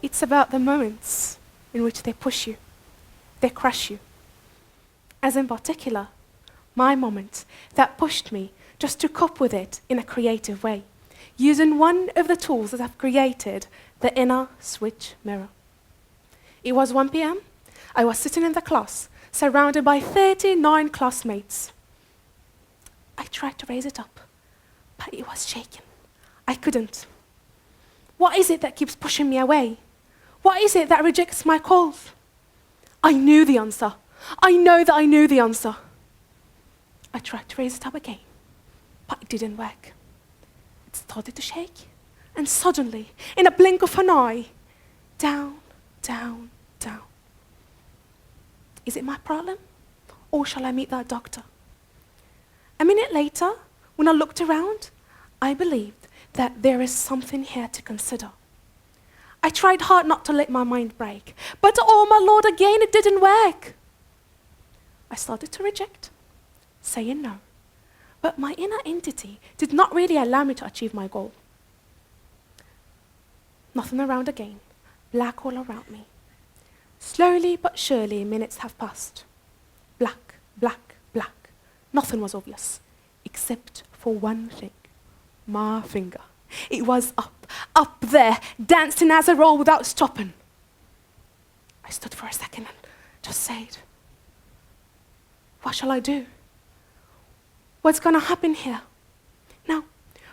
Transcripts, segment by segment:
It's about the moments in which they push you, they crush you. As in particular, my moment that pushed me just to cope with it in a creative way, using one of the tools that I've created, the inner switch mirror. It was 1 p.m. I was sitting in the class, surrounded by 39 classmates. I tried to raise it up, but it was shaking. I couldn't. What is it that keeps pushing me away? What is it that rejects my calls? I knew the answer. I know that I knew the answer. I tried to raise it up again, but it didn't work. It started to shake, and suddenly, in a blink of an eye, down, down, down. Is it my problem, or shall I meet that doctor? A minute later, when I looked around, I believed that there is something here to consider. I tried hard not to let my mind break, but oh my Lord, again it didn't work. I started to reject, saying no, but my inner entity did not really allow me to achieve my goal. Nothing around again, black all around me. Slowly but surely, minutes have passed. Black, black, black. Nothing was obvious, except for one thing, my finger. It was up there, dancing as a roll without stopping. I stood for a second and just said, what shall I do? What's going to happen here? Now,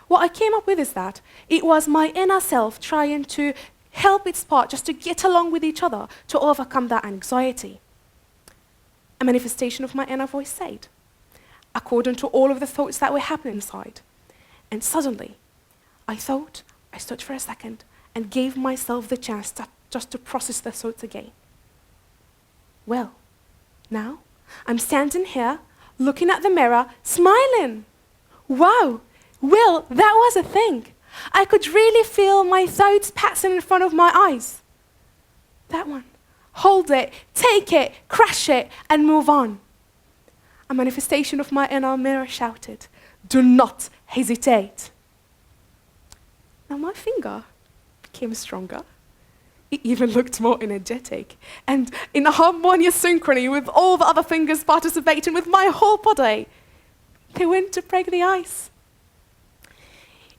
what I came up with is that it was my inner self trying to help its part just to get along with each other to overcome that anxiety. A manifestation of my inner voice said, according to all of the thoughts that were happening inside. And suddenly, I stood for a second and gave myself the chance just to process the thoughts again. Well, now I'm standing here, looking at the mirror, smiling. Wow, well, that was a thing. I could really feel my thoughts passing in front of my eyes. That one. Hold it, take it, crush it, and move on. A manifestation of my inner mirror shouted, do not hesitate. Now my finger became stronger. It even looked more energetic and in a harmonious synchrony with all the other fingers participating with my whole body. They went to break the ice.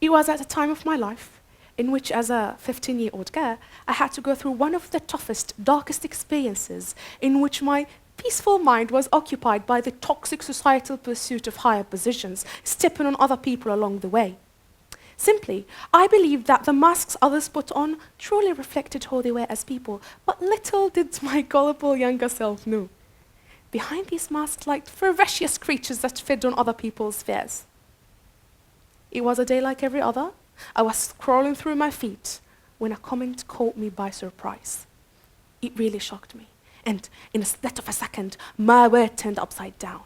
It was at a time of my life in which, as a 15-year-old girl, I had to go through one of the toughest, darkest experiences in which my peaceful mind was occupied by the toxic societal pursuit of higher positions, stepping on other people along the way. Simply, I believed that the masks others put on truly reflected who they were as people, but little did my gullible younger self know. Behind these masks lay ferocious creatures that fed on other people's fears. It was a day like every other. I was scrolling through my feed when a comment caught me by surprise. It really shocked me, and in a split of a second, my world turned upside down.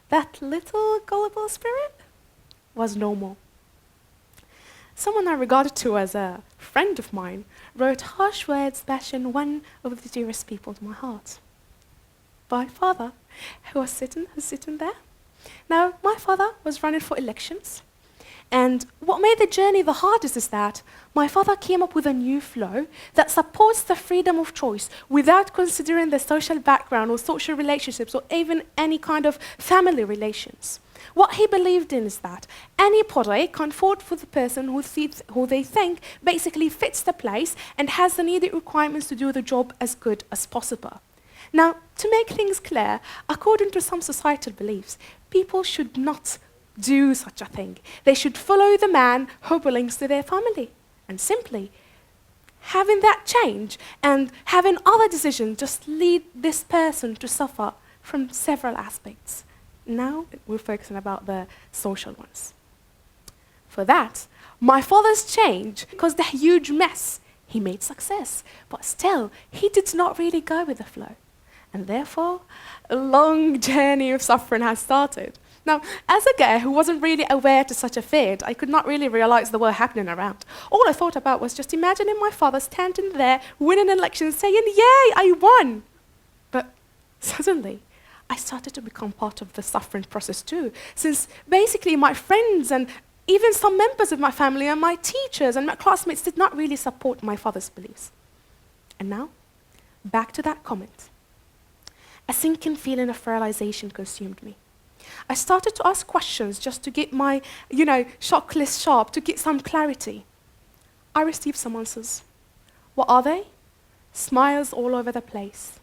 That little gullible spirit was no more. Someone I regarded to as a friend of mine wrote harsh words bashing one of the dearest people to my heart. My father, who was sitting there. Now, my father was running for elections. And what made the journey the hardest is that my father came up with a new flow that supports the freedom of choice without considering the social background or social relationships or even any kind of family relations. What he believed in is that anybody can vote for the person who they think basically fits the place and has the needed requirements to do the job as good as possible. Now, to make things clear, according to some societal beliefs, people should not do such a thing. They should follow the man who belongs to their family. And simply, having that change and having other decisions just lead this person to suffer from several aspects. Now, we're focusing about the social ones. For that, my father's change caused a huge mess. He made success, but still, he did not really go with the flow. And therefore, a long journey of suffering has started. Now, as a girl who wasn't really aware to such a fate, I could not really realize the world happening around. All I thought about was just imagining my father standing there, winning an election, saying, "Yay, I won!" But suddenly, I started to become part of the suffering process too, since basically my friends and even some members of my family and my teachers and my classmates did not really support my father's beliefs. And now, back to that comment. A sinking feeling of realization consumed me. I started to ask questions just to get my, shock list sharp, to get some clarity. I received some answers. What are they? Smiles all over the place.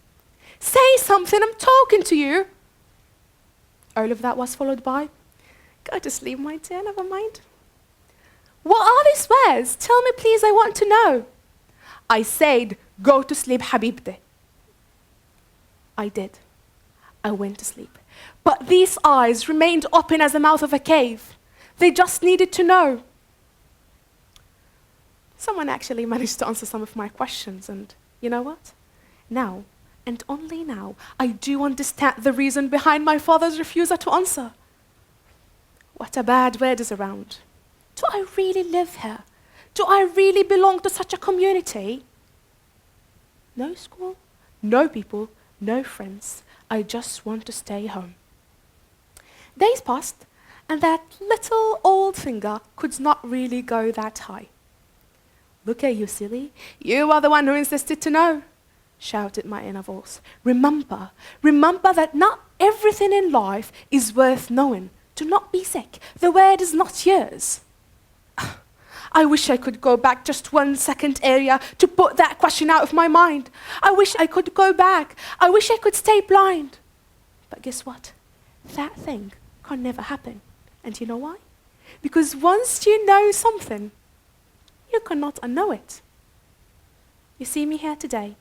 Say something, I'm talking to you. All of that was followed by, go to sleep, my dear, never mind. What are these words? Tell me, please, I want to know. I said, go to sleep, Habibti. I did. I went to sleep. But these eyes remained open as the mouth of a cave. They just needed to know. Someone actually managed to answer some of my questions, and you know what? Now, and only now, I do understand the reason behind my father's refusal to answer. What a bad word is around. Do I really live here? Do I really belong to such a community? No school, no people, no friends. I just want to stay home. Days passed, and that little old finger could not really go that high. Look at you, silly. You are the one who insisted to know, shouted my inner voice. Remember that not everything in life is worth knowing. Do not be sick. The word is not yours. I wish I could go back just 1 second area to put that question out of my mind. I wish I could go back. I wish I could stay blind. But guess what? That thing can never happen. And you know why? Because once you know something, you cannot unknow it. You see me here today,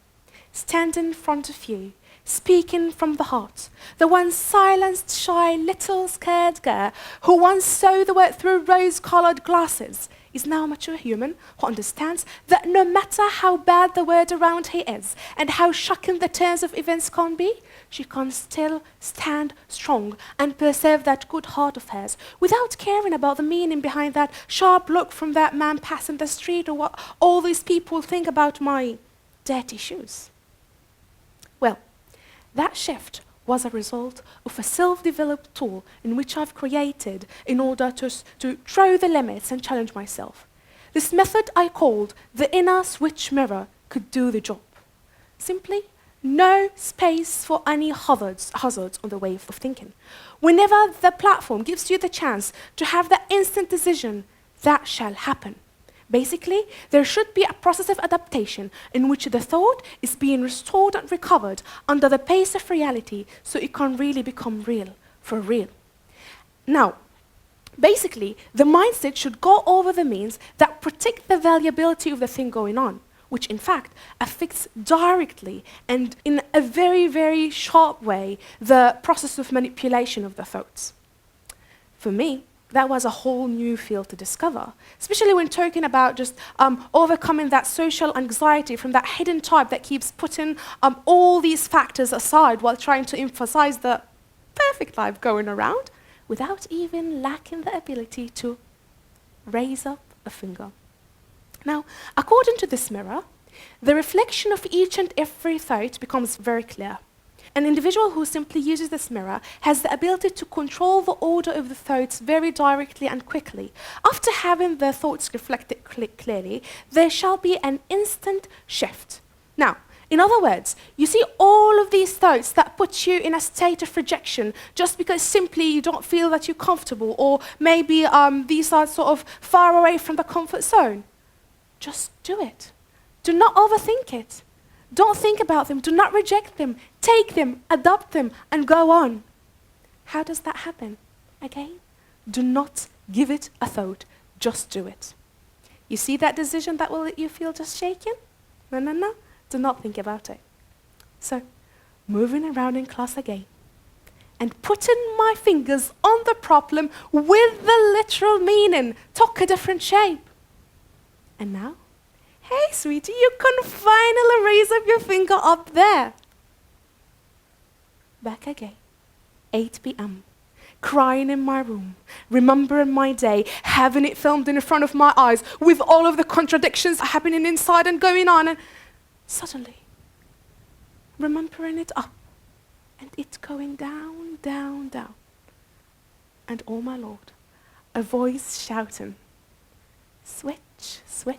standing in front of you, speaking from the heart, the one silenced, shy, little scared girl who once saw the world through rose-colored glasses is now a mature human who understands that no matter how bad the world around her is and how shocking the turns of events can be, she can still stand strong and preserve that good heart of hers without caring about the meaning behind that sharp look from that man passing the street or what all these people think about my dirty shoes. Well, that shift was a result of a self-developed tool in which I've created in order to throw the limits and challenge myself. This method I called the inner switch mirror could do the job. Simply, no space for any hazards on the way of thinking. Whenever the platform gives you the chance to have that instant decision, that shall happen. Basically, there should be a process of adaptation in which the thought is being restored and recovered under the pace of reality so it can really become real, for real. Now, basically, the mindset should go over the means that protect the valuability of the thing going on, which in fact affects directly and in a very, very sharp way the process of manipulation of the thoughts. For me, that was a whole new field to discover, especially when talking about just overcoming that social anxiety from that hidden type that keeps putting all these factors aside while trying to emphasize the perfect life going around without even lacking the ability to raise up a finger. Now, according to this mirror, the reflection of each and every thought becomes very clear. An individual who simply uses this mirror has the ability to control the order of the thoughts very directly and quickly. After having their thoughts reflected clearly, there shall be an instant shift. Now, in other words, you see all of these thoughts that put you in a state of rejection just because simply you don't feel that you're comfortable, or maybe these are sort of far away from the comfort zone. Just do it. Do not overthink it. Don't think about them. Do not reject them. Take them, adopt them, and go on. How does that happen? Again, do not give it a thought. Just do it. You see that decision that will let you feel just shaken? No. Do not think about it. So, moving around in class again and putting my fingers on the problem with the literal meaning took a different shape. And now, hey, sweetie, you can finally raise up your finger up there. Back again, 8 p.m., crying in my room, remembering my day, having it filmed in front of my eyes with all of the contradictions happening inside and going on, and suddenly, remembering it up, and it going down, down, down. And oh my Lord, a voice shouting, switch, switch.